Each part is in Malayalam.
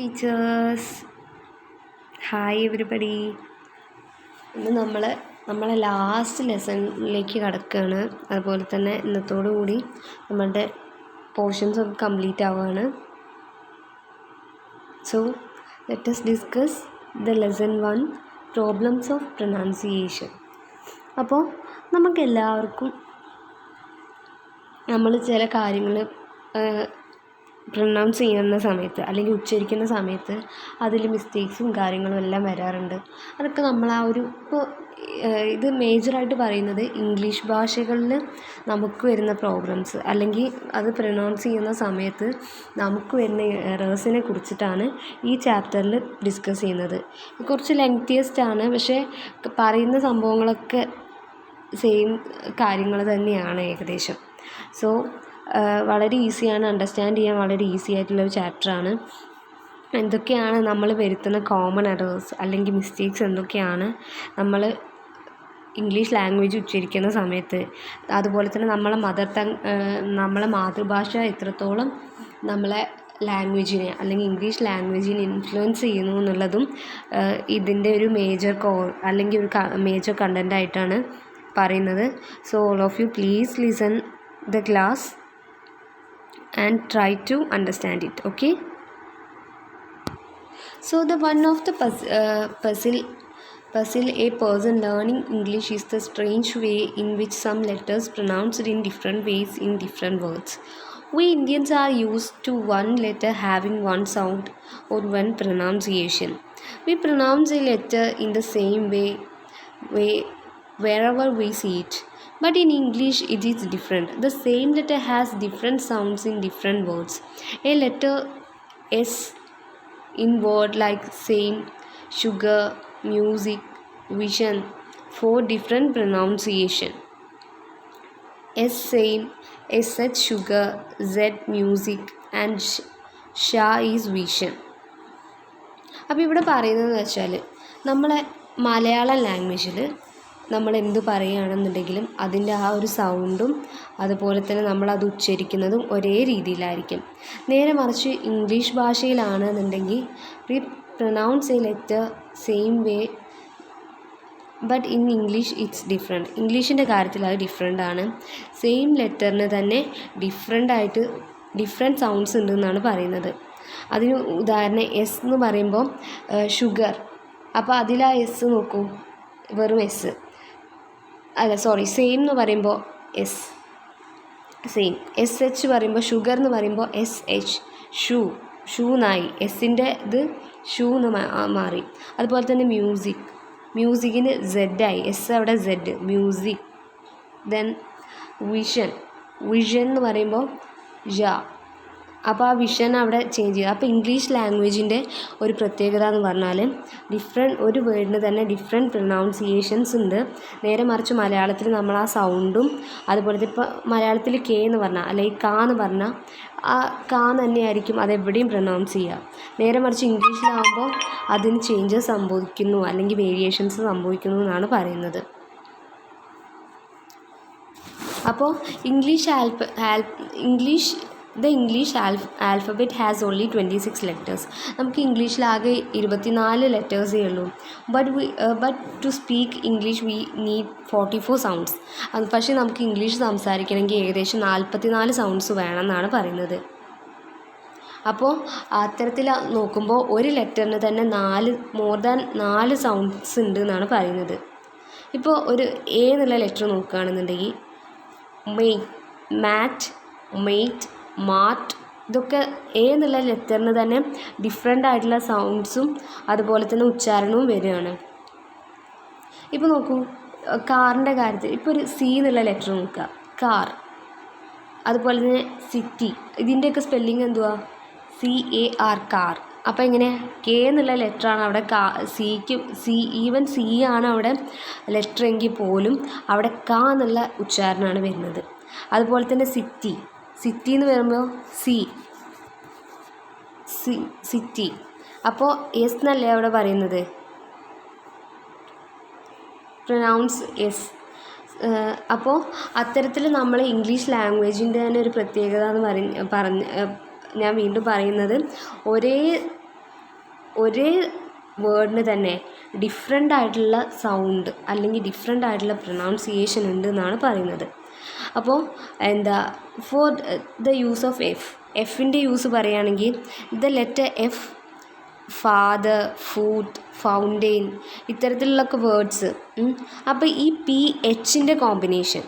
Teachers, hi everybody. ഇന്ന് നമ്മളെ ലാസ്റ്റ് ലെസണിലേക്ക് കടക്കുകയാണ്. അതുപോലെ തന്നെ ഇന്നത്തോടു കൂടി നമ്മളുടെ പോർഷൻസ് ഒക്കെ കംപ്ലീറ്റ് ആവുകയാണ്. So let us discuss the lesson 1 problems of pronunciation. അപ്പോൾ നമുക്കെല്ലാവർക്കും നമ്മൾ ചില കാര്യങ്ങൾ പ്രൊനൗൺസ് ചെയ്യുന്ന സമയത്ത് അല്ലെങ്കിൽ ഉച്ചരിക്കുന്ന സമയത്ത് അതിൽ മിസ്റ്റേക്സും കാര്യങ്ങളും എല്ലാം വരാറുണ്ട്. അതൊക്കെ നമ്മൾ ഇപ്പോൾ ഇത് മേജറായിട്ട് പറയുന്നത് ഇംഗ്ലീഷ് ഭാഷകളിൽ നമുക്ക് വരുന്ന പ്രോബ്ലംസ് അല്ലെങ്കിൽ അത് പ്രൊനൗൺസ് ചെയ്യുന്ന സമയത്ത് നമുക്ക് വരുന്ന എറേഴ്സിനെ കുറിച്ചിട്ടാണ് ഈ ചാപ്റ്ററിൽ ഡിസ്കസ് ചെയ്യുന്നത്. കുറച്ച് ലെങ്തിയസ്റ്റ് ആണ്, പക്ഷേ പറയുന്ന സംഭവങ്ങളൊക്കെ സെയിം കാര്യങ്ങൾ തന്നെയാണ് ഏകദേശം. സോ വളരെ ഈസിയാണ്, അണ്ടർസ്റ്റാൻഡ് ചെയ്യാൻ വളരെ ഈസി ആയിട്ടുള്ളൊരു ചാപ്റ്ററാണ്. എന്തൊക്കെയാണ് നമ്മൾ വരുത്തുന്ന കോമൺ എറേഴ്സ് അല്ലെങ്കിൽ മിസ്റ്റേക്സ് എന്തൊക്കെയാണ് നമ്മൾ ഇംഗ്ലീഷ് ലാംഗ്വേജ് ഉച്ചരിക്കുന്ന സമയത്ത്, അതുപോലെ തന്നെ നമ്മളെ മാതൃഭാഷ എത്രത്തോളം നമ്മളെ ലാംഗ്വേജിനെ അല്ലെങ്കിൽ ഇംഗ്ലീഷ് ലാംഗ്വേജിനെ ഇൻഫ്ലുവൻസ് ചെയ്യുന്നു എന്നുള്ളതും ഇതിൻ്റെ ഒരു അല്ലെങ്കിൽ ഒരു മേജർ കണ്ടൻ്റ് ആയിട്ടാണ് പറയുന്നത്. So all of you please listen the class and try to understand it. Okay, so the one of the puzzle a person learning English is the strange way in which some letters pronounced in different ways in different words. We Indians are used to one letter having one sound or one pronunciation. We pronounce a letter in the same way wherever we see it. But in English it is different. The same letter has different sounds in different words. A letter S in word like same, sugar, music, vision, 4 different pronunciation. S same, SH sugar, Z music and Shah is vision. അപ്പോൾ ഇവിടെ പറയുന്നതെന്ന് വെച്ചാൽ നമ്മളെ മലയാളം ലാംഗ്വേജിൽ നമ്മൾ എന്ത് പറയുകയാണെന്നുണ്ടെങ്കിലും അതിൻ്റെ ആ ഒരു സൗണ്ടും അതുപോലെ തന്നെ നമ്മളത് ഉച്ചരിക്കുന്നതും ഒരേ രീതിയിലായിരിക്കും. നേരെ മറിച്ച് ഇംഗ്ലീഷ് ഭാഷയിലാണെന്നുണ്ടെങ്കിൽ we pronounce a letter same way but in English it's different. ഇംഗ്ലീഷിൻ്റെ കാര്യത്തിൽ അത് ഡിഫറെൻ്റ് ആണ്. സെയിം ലെറ്ററിന് തന്നെ ഡിഫറെൻറ്റ് സൗണ്ട്സ് ഉണ്ടെന്നാണ് പറയുന്നത്. അതിന് ഉദാഹരണം എസ് എന്ന് പറയുമ്പോൾ ഷുഗർ, അപ്പോൾ അതിലാ എസ് നോക്കൂ, വെറും എസ് സെയിം എന്ന് പറയുമ്പോൾ എസ് സെയിം. എസ് എച്ച് പറയുമ്പോൾ ഷുഗർ എന്ന് പറയുമ്പോൾ എസ് എച്ച് ഷൂ എന്നായി, എസിൻ്റെ ഇത് ഷൂ എന്ന് മാറി. അതുപോലെ തന്നെ മ്യൂസിക്കിന് സെഡായി, എസ് അവിടെ സെഡ് മ്യൂസിക്. ദെൻ വിഷൻ എന്ന് പറയുമ്പോൾ ജ, അപ്പോൾ ആ വിഷൻ അവിടെ ചേഞ്ച് ചെയ്തു. അപ്പോൾ ഇംഗ്ലീഷ് ലാംഗ്വേജിൻ്റെ ഒരു പ്രത്യേകത എന്ന് പറഞ്ഞാൽ ഒരു വേർഡിന് തന്നെ ഡിഫറെൻറ്റ് പ്രൊനൗൺസിയേഷൻസ് ഉണ്ട്. നേരെ മറിച്ച് മലയാളത്തിൽ നമ്മൾ ആ സൗണ്ടും അതുപോലെ ഇപ്പോൾ മലയാളത്തിൽ കെ എന്ന് പറഞ്ഞാൽ അല്ലെങ്കിൽ കാ എന്ന് പറഞ്ഞാൽ ആ കാ തന്നെയായിരിക്കും അതെവിടെയും പ്രൊനൗൺസ് ചെയ്യുക. നേരെ മറിച്ച് ഇംഗ്ലീഷിലാകുമ്പോൾ അതിന് ചേഞ്ചസ് സംഭവിക്കുന്നു അല്ലെങ്കിൽ വേരിയേഷൻസ് സംഭവിക്കുന്നു എന്നാണ് പറയുന്നത്. അപ്പോൾ The English alphabet has only 26 letters. നമുക്ക് ഇംഗ്ലീഷിലാകെ 24 ലെറ്റേഴ്സേ ഉള്ളൂ. But to speak English we need 44 sounds. പക്ഷേ നമുക്ക് ഇംഗ്ലീഷ് സംസാരിക്കണമെങ്കിൽ ഏകദേശം 44 സൗണ്ട്സ് വേണമെന്നാണ് പറയുന്നത്. അപ്പോൾ അത്തരത്തിൽ നോക്കുമ്പോൾ ഒരു ലെറ്ററിന് തന്നെ മോർ ദാൻ 4 സൗണ്ട്സ് ഉണ്ട് എന്നാണ് പറയുന്നത്. ഇപ്പോൾ ഒരു എ എന്നുള്ള ലെറ്റർ നോക്കുകയാണെന്നുണ്ടെങ്കിൽ മാറ്റ്, മെയ്റ്റ്, മാർട്ട്, ഇതൊക്കെ എ എന്നുള്ള ലെറ്ററിന് തന്നെ ഡിഫറെൻ്റ് ആയിട്ടുള്ള സൗണ്ട്സും അതുപോലെ തന്നെ ഉച്ചാരണവും വരികയാണ്. ഇപ്പോൾ നോക്കൂ, കാറിൻ്റെ കാര്യത്തിൽ ഇപ്പോൾ ഒരു സി എന്നുള്ള ലെറ്റർ നോക്കുക, കാർ. അതുപോലെ തന്നെ സിറ്റി, ഇതിൻ്റെയൊക്കെ സ്പെല്ലിങ് എന്തുവാ, CAR, കാർ. അപ്പോൾ ഇങ്ങനെ കെ എന്നുള്ള ലെറ്ററാണ് അവിടെ ഈവൻ സി ആണ് അവിടെ ലെറ്റർ എങ്കിൽ പോലും അവിടെ ക എന്നുള്ള ഉച്ചാരണമാണ് വരുന്നത്. അതുപോലെ തന്നെ സിറ്റി എന്ന് വരുമ്പോൾ സിറ്റി, അപ്പോൾ എസ് എന്നല്ലേ അവിടെ പറയുന്നത്, പ്രൊനൗൺസ് എസ്. അപ്പോൾ അത്തരത്തിൽ നമ്മൾ ഇംഗ്ലീഷ് ലാംഗ്വേജിൻ്റെ തന്നെ ഒരു പ്രത്യേകത എന്ന് ഞാൻ വീണ്ടും പറയുന്നത് ഒരേ ഒരേ വേർഡിന് തന്നെ ഡിഫറെൻ്റ് ആയിട്ടുള്ള സൗണ്ട് അല്ലെങ്കിൽ ഡിഫറെൻ്റ് ആയിട്ടുള്ള പ്രൊനൗൺസിയേഷൻ ഉണ്ട് എന്നാണ് പറയുന്നത്. അപ്പോൾ ഫോർ ദ യൂസ് ഓഫ് എഫിൻ്റെ യൂസ് പറയുകയാണെങ്കിൽ the letter F, father, food, fountain, ഇത്തരത്തിലുള്ളൊക്കെ വേർഡ്സ്. അപ്പോൾ ഈ PHൻ്റെ കോമ്പിനേഷൻ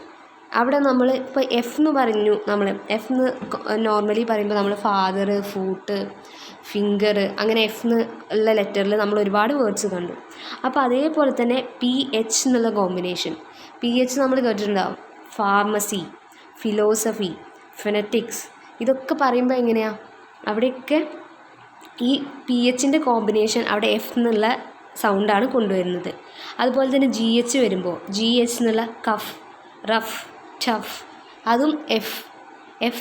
അവിടെ നമ്മൾ ഇപ്പോൾ എഫ് എന്ന് പറഞ്ഞു, നമ്മൾ എഫ് എന്ന് നോർമലി പറയുമ്പോൾ നമ്മൾ ഫാദർ, ഫൂട്ട്, ഫിംഗർ, അങ്ങനെ എഫ് എന്ന് ഉള്ള ലെറ്ററിൽ നമ്മൾ ഒരുപാട് വേർഡ്സ് കണ്ടു. അപ്പോൾ അതേപോലെ തന്നെ PH എന്നുള്ള കോമ്പിനേഷൻ, PH നമ്മൾ കേട്ടിട്ടുണ്ടാവും. ഫാർമസി, ഫിലോസഫി, ഫെനറ്റിക്സ്, ഇതൊക്കെ പറയുമ്പോൾ എങ്ങനെയാണ് അവിടെയൊക്കെ ഈ PHൻ്റെ കോമ്പിനേഷൻ അവിടെ എഫ് എന്നുള്ള സൗണ്ടാണ് കൊണ്ടുവരുന്നത്. അതുപോലെ തന്നെ GH വരുമ്പോൾ GH എന്നുള്ള കഫ്, റഫ്, ടഫ്, അതും എഫ്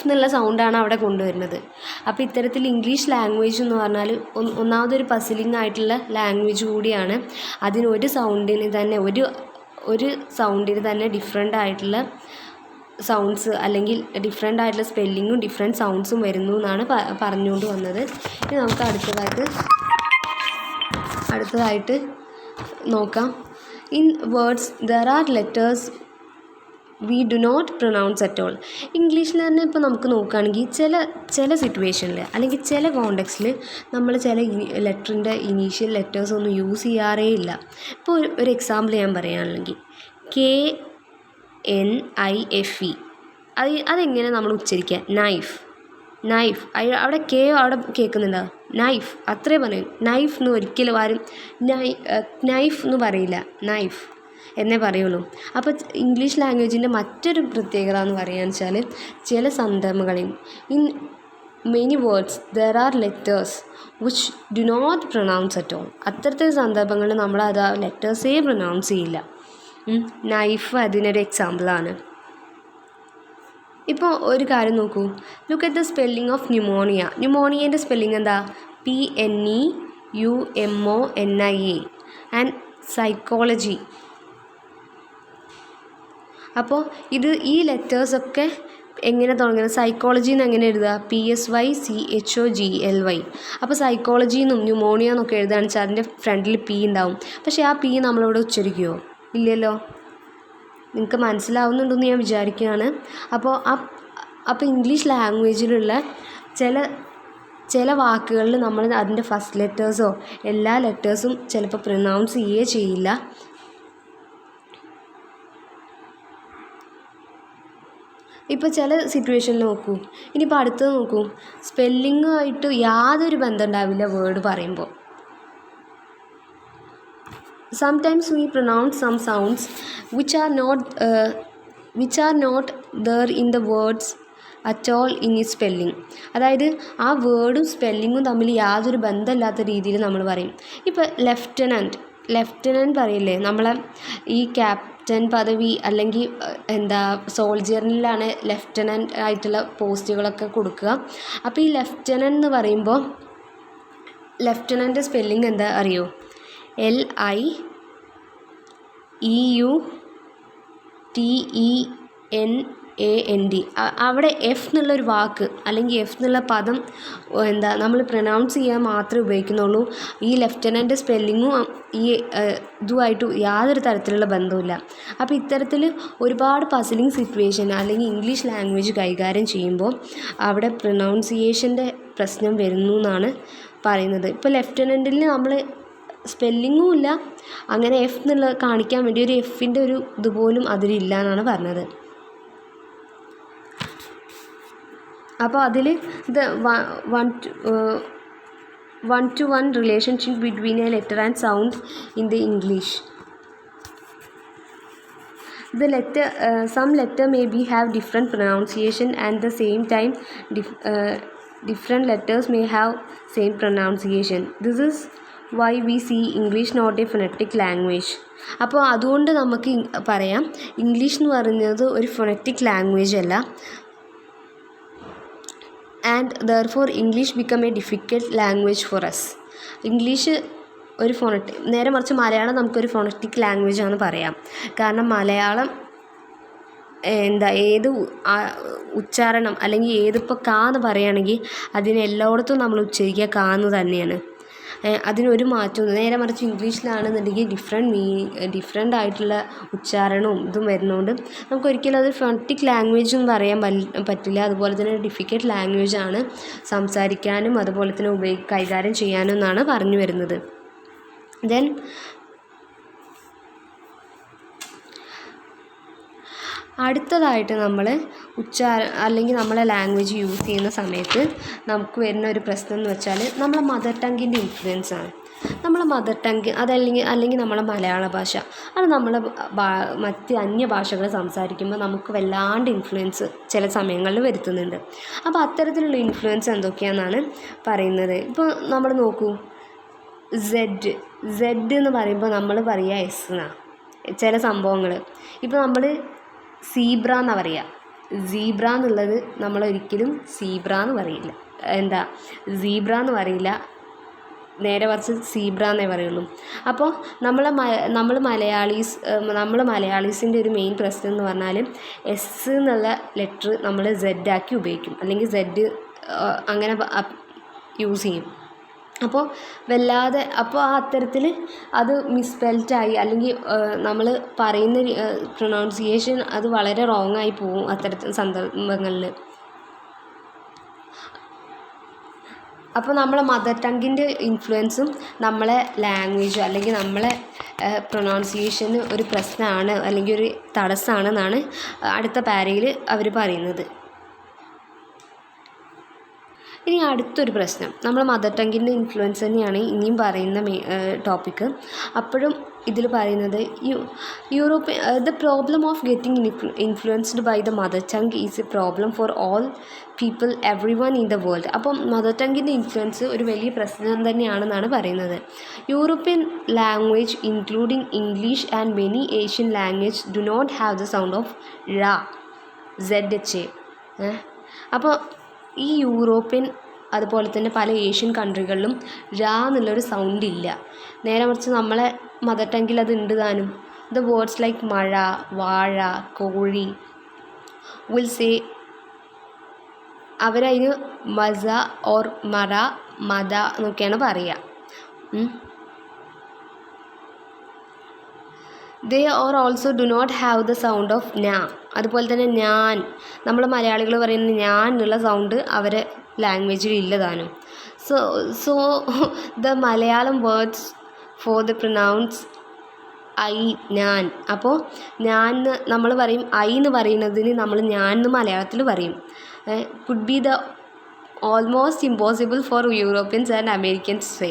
എന്നുള്ള സൗണ്ടാണ് അവിടെ കൊണ്ടുവരുന്നത്. അപ്പോൾ ഇത്തരത്തിൽ ഇംഗ്ലീഷ് ലാംഗ്വേജ് എന്ന് പറഞ്ഞാൽ ഒന്നാമതൊരു പസിലിംഗ് ആയിട്ടുള്ള ലാംഗ്വേജ് കൂടിയാണ്. അതിനൊരു സൗണ്ടിന് തന്നെ ഒരു സൗണ്ടിന് തന്നെ ഡിഫറെൻ്റ് ആയിട്ടുള്ള സൗണ്ട്സ് അല്ലെങ്കിൽ ഡിഫറെൻ്റ് ആയിട്ടുള്ള സ്പെല്ലിങ്ങും ഡിഫറെൻറ്റ് സൗണ്ട്സും വരുന്നു എന്നാണ് പറഞ്ഞുകൊണ്ട് വന്നത്. ഇനി നമുക്ക് അടുത്തതായിട്ട് നോക്കാം. In words there are letters we do not pronounce at all. ഇംഗ്ലീഷിൽ തന്നെ ഇപ്പോൾ നമുക്ക് നോക്കുകയാണെങ്കിൽ ചില സിറ്റുവേഷനിൽ അല്ലെങ്കിൽ ചില കോണ്ടെക്സ്റ്റിൽ നമ്മൾ ചില ലെറ്ററിൻ്റെ ഇനീഷ്യൽ ലെറ്റേഴ്സ് ഒന്നും യൂസ് ചെയ്യാറേ ഇല്ല. ഇപ്പോൾ ഒരു എക്സാമ്പിൾ ഞാൻ പറയുകയാണെങ്കിൽ KNIFE, അതെങ്ങനെ നമ്മൾ ഉച്ചരിക്കുക? നൈഫ്. അവിടെ അവിടെ കേൾക്കുന്നുണ്ടോ? നൈഫ് അത്രേ പറയും. നൈഫ് എന്ന് ഒരിക്കലും ആരും നൈഫ് എന്ന് പറയില്ല, നൈഫ് എന്നേ പറയുള്ളൂ. അപ്പോൾ ഇംഗ്ലീഷ് ലാംഗ്വേജിൻ്റെ മറ്റൊരു പ്രത്യേകത എന്ന് പറയുകയെന്ന് വെച്ചാൽ ചില സന്ദർഭങ്ങളിൽ in many words there are letters which do not pronounce at all. അത്തരത്തിൽ സന്ദർഭങ്ങളിൽ നമ്മൾ അത് ആ ലെറ്റേഴ്സേ പ്രൊനൗൺസ് ചെയ്യില്ല. നൈഫ് അതിനൊരു എക്സാമ്പിളാണ്. ഇപ്പോൾ ഒരു കാര്യം നോക്കൂ, look at the spelling of ന്യൂമോണിയേൻ്റെ സ്പെല്ലിംഗ് എന്താ? PNEUMONIA. And psychology. അപ്പോൾ ഈ ലെറ്റേഴ്സൊക്കെ എങ്ങനെ തുടങ്ങുന്നത്? സൈക്കോളജി എന്ന് എങ്ങനെ എഴുതുക? PSYCHOGLY. അപ്പോൾ സൈക്കോളജി എന്നും ന്യൂമോണിയ എന്നൊക്കെ എഴുതുകയാണെന്ന് വെച്ചാൽ അതിൻ്റെ ഫ്രണ്ടിൽ P ഉണ്ടാവും. പക്ഷേ ആ P നമ്മളിവിടെ ഉച്ചരിക്കുമോ? ഇല്ലല്ലോ. നിങ്ങൾക്ക് മനസ്സിലാവുന്നുണ്ടെന്ന് ഞാൻ വിചാരിക്കുകയാണ്. അപ്പോൾ ഇംഗ്ലീഷ് ലാംഗ്വേജിലുള്ള ചില വാക്കുകളിൽ നമ്മൾ അതിൻ്റെ ഫസ്റ്റ് ലെറ്റേഴ്സോ എല്ലാ ലെറ്റേഴ്സും ചിലപ്പോൾ പ്രൊനൗൺസ് ചെയ്യില്ല. ഇപ്പോൾ ചില സിറ്റുവേഷനിൽ നോക്കൂ. ഇനിയിപ്പോൾ അടുത്തത് നോക്കൂ, സ്പെല്ലിങ്ങുമായിട്ട് യാതൊരു ബന്ധം ഉണ്ടാവില്ല വേർഡ് പറയുമ്പോൾ. Sometimes we pronounce some sounds which are not there in the words at all in its spelling. അതായത് ആ വേർഡും സ്പെല്ലിങ്ങും തമ്മിൽ യാതൊരു ബന്ധമില്ലാത്ത രീതിയിൽ നമ്മൾ പറയും. ഇപ്പോൾ ലെഫ്റ്റനൻറ്റ് പറയില്ലേ, നമ്മളെ ഈ ക്യാപ്റ്റൻ പദവി അല്ലെങ്കിൽ സോൾജിയറിലാണ് ലെഫ്റ്റനൻറ്റ് ആയിട്ടുള്ള പോസ്റ്റുകളൊക്കെ കൊടുക്കുക. അപ്പോൾ ഈ ലെഫ്റ്റനൻറ്റ് എന്ന് പറയുമ്പോൾ ലെഫ്റ്റനൻറ്റ് സ്പെല്ലിംഗ് എന്താ അറിയോ? LIEUTENANT. അവിടെ എഫ് എന്നുള്ളൊരു വാക്ക് അല്ലെങ്കിൽ എഫ് എന്നുള്ള പദം നമ്മൾ പ്രൊനൗൺസ് ചെയ്യാൻ മാത്രമേ ഉപയോഗിക്കുന്നുള്ളൂ. ഈ ലെഫ്റ്റനൻറ്റ് സ്പെല്ലിങ്ങും ഈ ഇതുമായിട്ട് യാതൊരു തരത്തിലുള്ള ബന്ധവുമില്ല. അപ്പോൾ ഇത്തരത്തിൽ ഒരുപാട് പസിലിംഗ് സിറ്റുവേഷൻ അല്ലെങ്കിൽ ഇംഗ്ലീഷ് ലാംഗ്വേജ് കൈകാര്യം ചെയ്യുമ്പോൾ അവിടെ പ്രൊനൗൺസിയേഷൻ്റെ പ്രശ്നം വരുന്നു എന്നാണ് പറയുന്നത്. ഇപ്പോൾ ലെഫ്റ്റനൻറ്റിൽ നമ്മൾ സ്പെല്ലിങ്ങും ഇല്ല, അങ്ങനെ എഫ് എന്നുള്ളത് കാണിക്കാൻ വേണ്ടി ഒരു എഫിൻ്റെ ഒരു ഇതുപോലും അതിലില്ല എന്നാണ് പറഞ്ഞത്. അപ്പോൾ അതിൽ ഇത് 1-to-1 relationship between a letter and sound in the English. Some letter maybe have different pronunciation and the same time different letters may have same pronunciation. This is why we see English not a phonetic language. അപ്പോൾ അതുകൊണ്ട് നമുക്ക് പറയാം ഇംഗ്ലീഷ് എന്ന് പറയുന്നത് ഒരു ഫോണറ്റിക് ലാംഗ്വേജ് അല്ല. And therefore English become a difficult language for us. English ഒരു നേരെ മറിച്ച് മലയാളം നമുക്കൊരു ഫോണറ്റിക് ലാംഗ്വേജ് ആണെന്ന് പറയാം. കാരണം മലയാളം ഏത് ഉച്ചാരണം അല്ലെങ്കിൽ ഏതിപ്പോൾ കാ എന്ന് പറയുകയാണെങ്കിൽ അതിന് എല്ലായിടത്തും നമ്മൾ ഉച്ചരിക്കുക കാ എന്ന് തന്നെയാണ്. അതിനൊരു മാറ്റമൊന്നും, നേരെ മറിച്ച് ഇംഗ്ലീഷിലാണെന്നുണ്ടെങ്കിൽ ഡിഫറെൻ്റ് ആയിട്ടുള്ള ഉച്ചാരണവും ഇതും വരുന്നതുകൊണ്ട് നമുക്കൊരിക്കലും അത് ഫോണറ്റിക് ലാംഗ്വേജ് എന്ന് പറയാൻ പറ്റില്ല. അതുപോലെ തന്നെ ഡിഫിക്കൽട്ട് ലാംഗ്വേജാണ് സംസാരിക്കാനും അതുപോലെ തന്നെ കൈകാര്യം ചെയ്യാനും എന്നാണ് പറഞ്ഞു വരുന്നത്. ദെൻ അടുത്തതായിട്ട് നമ്മൾ അല്ലെങ്കിൽ നമ്മളെ ലാംഗ്വേജ് യൂസ് ചെയ്യുന്ന സമയത്ത് നമുക്ക് വരുന്ന ഒരു പ്രശ്നം എന്ന് വെച്ചാൽ നമ്മളെ മദർ ടങ്ങിൻ്റെ ഇൻഫ്ലുവൻസാണ്. നമ്മളെ മദർ ടങ്ക് അല്ലെങ്കിൽ നമ്മളെ മലയാള ഭാഷ അത് നമ്മളെ മറ്റ് അന്യഭാഷകൾ സംസാരിക്കുമ്പോൾ നമുക്ക് വല്ലാണ്ട് ഇൻഫ്ലുവൻസ് ചില സമയങ്ങളിൽ വരുത്തുന്നുണ്ട്. അപ്പോൾ അത്തരത്തിലുള്ള ഇൻഫ്ലുവൻസ് എന്തൊക്കെയാണെന്നാണ് പറയുന്നത്. ഇപ്പോൾ നമ്മൾ നോക്കൂ, സെഡ് എന്ന് പറയുമ്പോൾ നമ്മൾ പറയുക എസ് എന്നാണ് ചില സംഭവങ്ങൾ. ഇപ്പോൾ നമ്മൾ സീബ്ര എന്നാണ് പറയുക. സീബ്ര എന്നുള്ളത് നമ്മളൊരിക്കലും സീബ്ര എന്ന് പറയില്ല, സീബ്ര എന്ന് പറയില്ല, നേരെ മറിച്ച് സീബ്ര എന്നേ പറയുള്ളൂ. അപ്പോൾ നമ്മൾ മലയാളീസിൻ്റെ ഒരു മെയിൻ പ്രശ്നം എന്ന് പറഞ്ഞാൽ എസ് എന്നുള്ള ലെറ്റർ നമ്മൾ സെഡ് ആക്കി ഉപയോഗിക്കും, അല്ലെങ്കിൽ സെഡ് അങ്ങനെ യൂസ് ചെയ്യും. അപ്പോൾ ആ അത്തരത്തിൽ അത് മിസ്സ്പെൽറ്റായി അല്ലെങ്കിൽ നമ്മൾ പറയുന്ന പ്രൊനൗൺസിയേഷൻ അത് വളരെ റോങ് ആയി പോവും അത്തരത്തിൽ സന്ദർഭങ്ങളിൽ. അപ്പോൾ നമ്മളെ മദർ ടങ്ങിൻ്റെ ഇൻഫ്ലുവൻസും നമ്മളെ ലാംഗ്വേജും അല്ലെങ്കിൽ നമ്മളെ പ്രൊനൗൺസിയേഷന് ഒരു പ്രശ്നമാണ് അല്ലെങ്കിൽ ഒരു തടസ്സമാണെന്നാണ് അടുത്ത പാരയിൽ അവർ പറയുന്നത്. ഇനി അടുത്തൊരു പ്രശ്നം, നമ്മളെ മദർ ടങ്ങിൻ്റെ ഇൻഫ്ലുവൻസ് തന്നെയാണ് ഇനിയും പറയുന്ന ടോപ്പിക്ക്. അപ്പോഴും ഇതിൽ പറയുന്നത് the problem of getting influenced by the mother tongue is a problem for all people everyone in the world. അപ്പം മദർ ടങ്ങിൻ്റെ ഇൻഫ്ലുവൻസ് ഒരു വലിയ പ്രശ്നം തന്നെയാണെന്നാണ് പറയുന്നത്. European language including English and many Asian language do not have the sound of ഴ, ZH. അപ്പോൾ ഈ യൂറോപ്യൻ അതുപോലെ തന്നെ പല ഏഷ്യൻ കൺട്രികളിലും ഴ എന്നുള്ളൊരു സൗണ്ട് ഇല്ല. നേരെ മറിച്ച് നമ്മളെ മദർ ടങ്ങിൽ അത് ഉണ്ട് താനും. ദ വേർഡ്സ് ലൈക്ക് മഴ, വാഴ, കോഴി വിൽ സേ, അവരതിന് മസ ഓർ മറ, മത എന്നൊക്കെയാണ് പറയുക. They or also do not have the sound of നാ. അതുപോലെ തന്നെ ഞാൻ, നമ്മൾ മലയാളികൾ പറയുന്ന ഞാൻ എന്നുള്ള സൗണ്ട് അവരെ ലാംഗ്വേജിൽ ഇല്ലതാനും. So the Malayalam words for the pronouns I, ഞാൻ. അപ്പോൾ ഞാൻ നമ്മൾ പറയും, ഐ എന്ന് പറയുന്നതിന് നമ്മൾ ഞാൻ എന്ന് മലയാളത്തിൽ പറയും. Could be the almost impossible four Europeans and Americans say.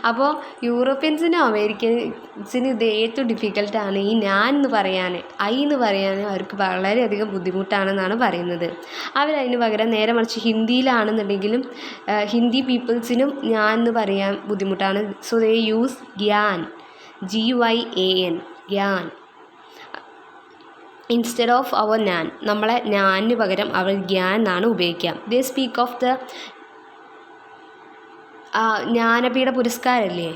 അപ്പോൾ യൂറോപ്യൻസിനും അമേരിക്കൻസിനും ഇത് ഏറ്റവും ഡിഫിക്കൽട്ടാണ് ഈ ഞാൻ എന്ന് പറയാൻ, ഐ എന്ന് പറയാൻ അവർക്ക് വളരെയധികം ബുദ്ധിമുട്ടാണെന്നാണ് പറയുന്നത്. അവരതിന് പകരം നേരെ മറിച്ച് ഹിന്ദിയിലാണെന്നുണ്ടെങ്കിലും ഹിന്ദി പീപ്പിൾസിനും ഞാൻ എന്ന് പറയാൻ ബുദ്ധിമുട്ടാണ്. So they use gyan, GYAN, gyan instead of അവർ ഞാൻ. നമ്മളെ ഞാനിന് പകരം അവർ ഗ്യാൻ എന്നാണ് ഉപയോഗിക്കുക. They speak of the Jnanpith പുരസ്കാരമല്ലേ,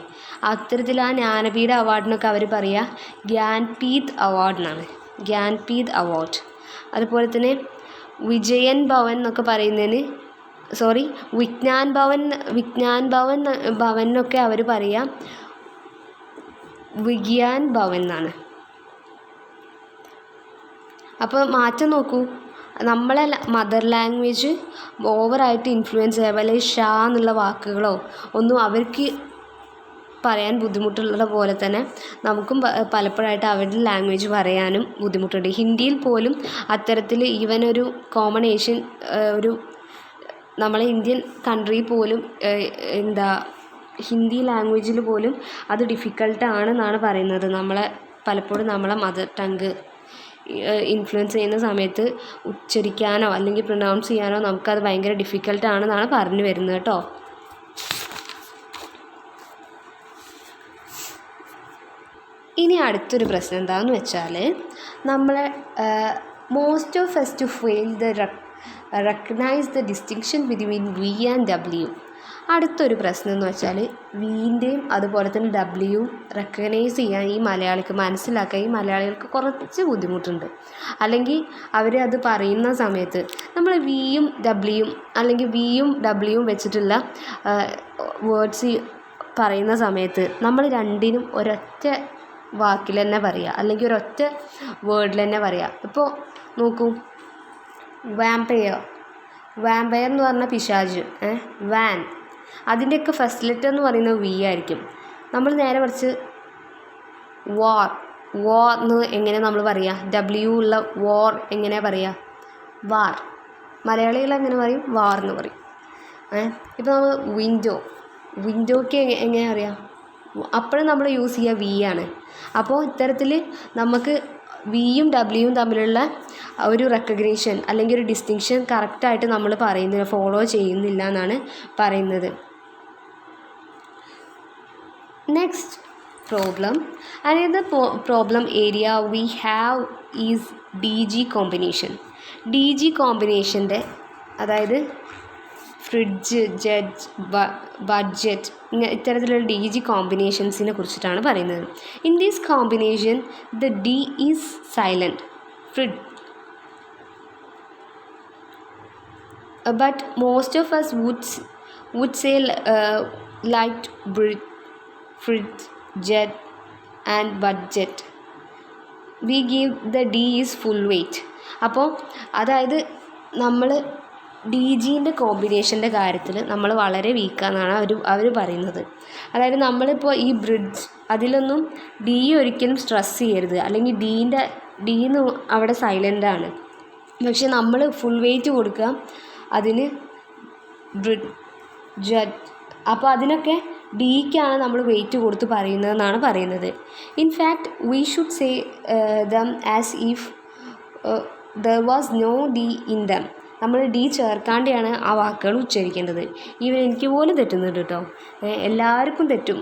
അത്തരത്തിൽ ആ ജ്ഞാനപീഠ അവാർഡിനൊക്കെ അവർ പറയുക ജ്ഞാൻപീഠ് അവാർഡ് എന്നാണ്, ജ്ഞാൻപീഠ് അവാർഡ്. അതുപോലെ തന്നെ വിജയൻ ഭവൻ എന്നൊക്കെ പറയുന്നതിന് വിജ്ഞാൻ ഭവൻ എന്നൊക്കെ അവർ പറയുക വിഗ്യാൻ ഭവൻ എന്നാണ്. അപ്പോൾ മാറ്റം നോക്കൂ, നമ്മളെ മദർ ലാംഗ്വേജ് ഓവറായിട്ട് ഇൻഫ്ലുവൻസ് ചെയ്യുക, അല്ലെങ്കിൽ ഷാ എന്നുള്ള വാക്കുകളോ ഒന്നും അവർക്ക് പറയാൻ ബുദ്ധിമുട്ടുള്ള പോലെ തന്നെ നമുക്കും പലപ്പോഴായിട്ട് അവരുടെ ലാംഗ്വേജ് പറയാനും ബുദ്ധിമുട്ടുണ്ട്. ഹിന്ദിയിൽ പോലും അത്തരത്തിൽ ഈവൻ ഒരു കോമൺ ഏഷ്യൻ നമ്മളെ ഇന്ത്യൻ കൺട്രി പോലും ഹിന്ദി ലാംഗ്വേജിൽ പോലും അത് ഡിഫിക്കൽട്ടാണെന്നാണ് പറയുന്നത്. പലപ്പോഴും നമ്മളെ മദർ ടങ്ക് ഇൻഫ്ലുവൻസ് ചെയ്യുന്ന സമയത്ത് ഉച്ചരിക്കാനോ അല്ലെങ്കിൽ പ്രൊനൗൺസ് ചെയ്യാനോ നമുക്കത് ഭയങ്കര ഡിഫിക്കൽട്ടാണെന്നാണ് പറഞ്ഞു വരുന്നത് കേട്ടോ. ഇനി അടുത്തൊരു പ്രശ്നം എന്താണെന്ന് വെച്ചാൽ നമ്മളെ most of us to fail the recognize the distinction between V and W. അടുത്തൊരു പ്രശ്നം എന്ന് വെച്ചാൽ വീൻ്റെയും അതുപോലെ തന്നെ ഡബ്ല്യുവും റെക്കഗ്നൈസ് ചെയ്യാൻ ഈ മലയാളികൾക്ക് കുറച്ച് ബുദ്ധിമുട്ടുണ്ട്. അല്ലെങ്കിൽ അവർ അത് പറയുന്ന സമയത്ത് നമ്മൾ വിയും ഡബ്ല്യുവും അല്ലെങ്കിൽ വിയും ഡബ്ല്യുവും വെച്ചിട്ടുള്ള വേർഡ്സ് പറയുന്ന സമയത്ത് നമ്മൾ രണ്ടിനും ഒരൊറ്റ വാക്കിൽ തന്നെ പറയുക, അല്ലെങ്കിൽ ഒരൊറ്റ വേർഡിൽ തന്നെ പറയുക. ഇപ്പോൾ നോക്കൂ, വാമ്പയർ എന്ന് പറഞ്ഞാൽ പിശാച്, വാൻ, അതിൻ്റെയൊക്കെ ഫസ്റ്റ് ലെറ്റർ എന്ന് പറയുന്നത് വി ആയിരിക്കും. നമ്മൾ നേരെ മറിച്ച് വാർ എന്ന് എങ്ങനെ നമ്മൾ പറയുക, ഡബ്ല്യു ഉള്ള വാർ എങ്ങനെ പറയുക, വാർ. മലയാളികൾ എങ്ങനെ പറയും, വാർ എന്ന് പറയും. ഇപ്പോൾ നമ്മൾ വിൻഡോയ്ക്ക് എങ്ങനെ അറിയാം, അപ്പോഴും നമ്മൾ യൂസ് ചെയ്യുക വി ആണ്. അപ്പോൾ ഇത്തരത്തിൽ നമുക്ക് വിയും ഡബ്ല്യുവും തമ്മിലുള്ള ഒരു റെക്കഗ്നീഷൻ അല്ലെങ്കിൽ ഒരു ഡിസ്റ്റിങ്ഷൻ കറക്റ്റായിട്ട് നമ്മൾ പറയുന്നില്ല, ഫോളോ ചെയ്യുന്നില്ല എന്നാണ് പറയുന്നത്. Next problem. Another problem area we have is DG combination. DG combinationൻ്റെ അതായത് ഫ്രിഡ്ജ്, ജഡ്ജ്, ബഡ്ജറ്റ്, ഇത്തരത്തിലുള്ള DG കോമ്പിനേഷൻസിനെ കുറിച്ചിട്ടാണ് പറയുന്നത്. In this combination the D is silent, fridge. But most of us would say light, fridge, jet and budget. We give the D is full weight. അപ്പോൾ അതായത് നമ്മൾ DGൻ്റെ കോമ്പിനേഷൻ്റെ കാര്യത്തിൽ നമ്മൾ വളരെ വീക്കാണെന്നാണ് അവർ പറയുന്നത്. അതായത് നമ്മളിപ്പോൾ ഈ ബ്രിഡ്ജ് അതിലൊന്നും D ഒരിക്കലും സ്ട്രെസ് ചെയ്യരുത്, അല്ലെങ്കിൽ ഡീന്ന് അവിടെ സൈലൻ്റാണ്. പക്ഷെ നമ്മൾ ഫുൾ വെയിറ്റ് കൊടുക്കുക അതിന് ബ്രിഡ്ജ്, ജഡ്, അപ്പോൾ അതിനൊക്കെ ഡിക്കാണ് നമ്മൾ വെയിറ്റ് കൊടുത്ത് പറയുന്നതെന്നാണ് പറയുന്നത്. In fact we should say them as if there was no D in them. നമ്മൾ ഡി ചേർക്കാണ്ടെയാണ് ആ വാക്കുകൾ ഉച്ചരിക്കേണ്ടത്. എനിക്ക് പോലും തെറ്റുന്നുണ്ട് കേട്ടോ, എല്ലാവർക്കും തെറ്റും.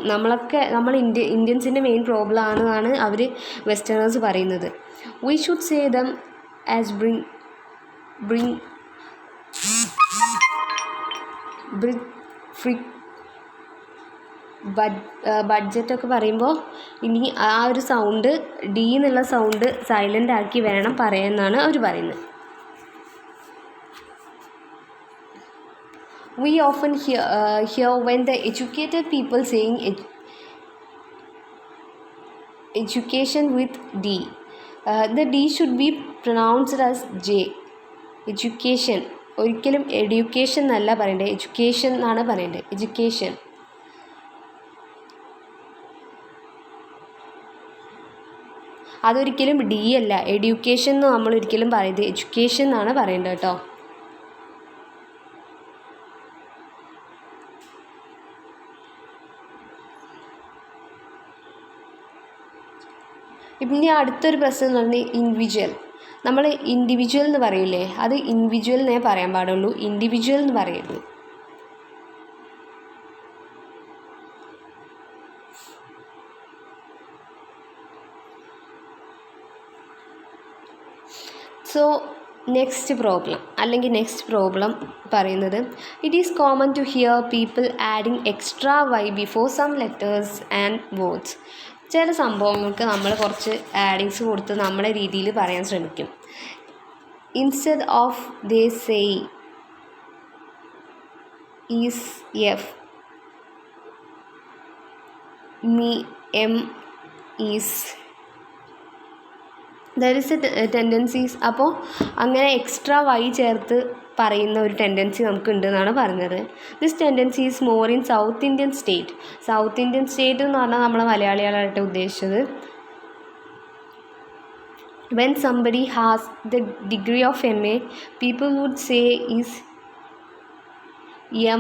നമ്മൾ ഇന്ത്യൻസിൻ്റെ മെയിൻ പ്രോബ്ലം ആണെന്നാണ് അവർ വെസ്റ്റേണേഴ്സ് പറയുന്നത്. We should say them as bring free ബഡ്ജറ്റൊക്കെ പറയുമ്പോൾ ഇനി ആ ഒരു സൗണ്ട് ഡി എന്നുള്ള സൗണ്ട് സൈലൻ്റ് ആക്കി വേണം പറയാമെന്നാണ് അവർ പറയുന്നത്. We often hear when the educated people saying education with D. The D should be pronounced as J. Education. ഒരിക്കലും എഡ്യൂക്കേഷൻ എന്നല്ല പറയേണ്ടത്, എഡ്യൂക്കേഷൻ എന്നാണ് പറയേണ്ടത്, എഡ്യൂക്കേഷൻ. അതൊരിക്കലും ഡി അല്ല, എഡ്യൂക്കേഷൻ എന്ന് നമ്മൾ ഒരിക്കലും പറയുന്നത് എഡ്യൂക്കേഷൻ എന്നാണ് പറയേണ്ടത് കേട്ടോ. ഇനി അടുത്തൊരു പ്രശ്നം എന്ന് പറഞ്ഞാൽ ഇൻഡിവിജ്വൽ. നമ്മൾ ഇൻഡിവിജ്വൽ എന്ന് പറയില്ലേ, അത് ഇൻഡിവിജ്വൽ എന്നേ പറയാൻ പാടുള്ളൂ, ഇൻഡിവിജ്വൽ എന്ന് പറയരുത്. സോ നെക്സ്റ്റ് പ്രോബ്ലം പറയുന്നത് it is common to hear people adding extra Y before some letters and words. ചില സംഭവങ്ങൾക്ക് നമ്മൾ കുറച്ച് ആഡിങ്സ് കൊടുത്ത് നമ്മുടെ രീതിയിൽ പറയാൻ ശ്രമിക്കും. Instead of they say is F, me M is, there is A tendencies. അപ്പോൾ അങ്ങനെ എക്സ്ട്രാ വൈ ചേർത്ത് പറയുന്ന ഒരു ടെൻഡൻസി നമുക്കുണ്ട് എന്നാണ് പറഞ്ഞത്. This tendency is more in South Indian state എന്ന് പറഞ്ഞാൽ നമ്മൾ മലയാളികളായിട്ട് ഉദ്ദേശിച്ചത്. When somebody has the degree of MA, people would say is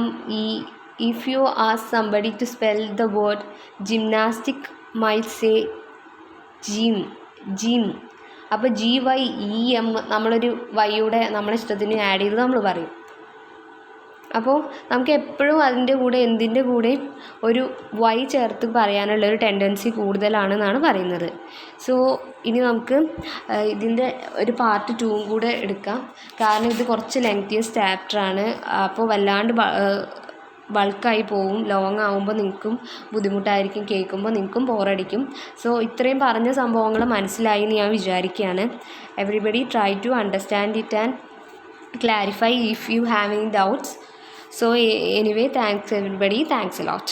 ME. If you ask somebody to spell the word gymnastic might say gym. അപ്പോൾ GYEM നമ്മളൊരു വൈയുടെ നമ്മുടെ ഇഷ്ടത്തിന് ആഡ് ചെയ്ത് നമ്മൾ പറയും. അപ്പോൾ നമുക്ക് എപ്പോഴും എന്തിൻ്റെ കൂടെ ഒരു വൈ ചേർത്ത് പറയാനുള്ളൊരു ടെൻഡൻസി കൂടുതലാണെന്നാണ് പറയുന്നത്. സോ ഇനി നമുക്ക് ഇതിൻ്റെ ഒരു പാർട്ട് 2 കൂടെ എടുക്കാം, കാരണം ഇത് കുറച്ച് ലെങ്തിയസ്റ്റ് ചാപ്റ്ററാണ്. അപ്പോൾ വല്ലാണ്ട് ബൾക്കായി പോവും, ലോങ് ആകുമ്പോൾ നിങ്ങൾക്കും ബുദ്ധിമുട്ടായിരിക്കും, കേൾക്കുമ്പോൾ നിങ്ങൾക്കും ബോറടിക്കും. സോ ഇത്രയും പറഞ്ഞ സംഭവങ്ങൾ മനസ്സിലായി എന്ന് ഞാൻ വിചാരിക്കുകയാണ്. Everybody try to understand it and clarify if you have any doubts. So anyway, thanks everybody, thanks a lot.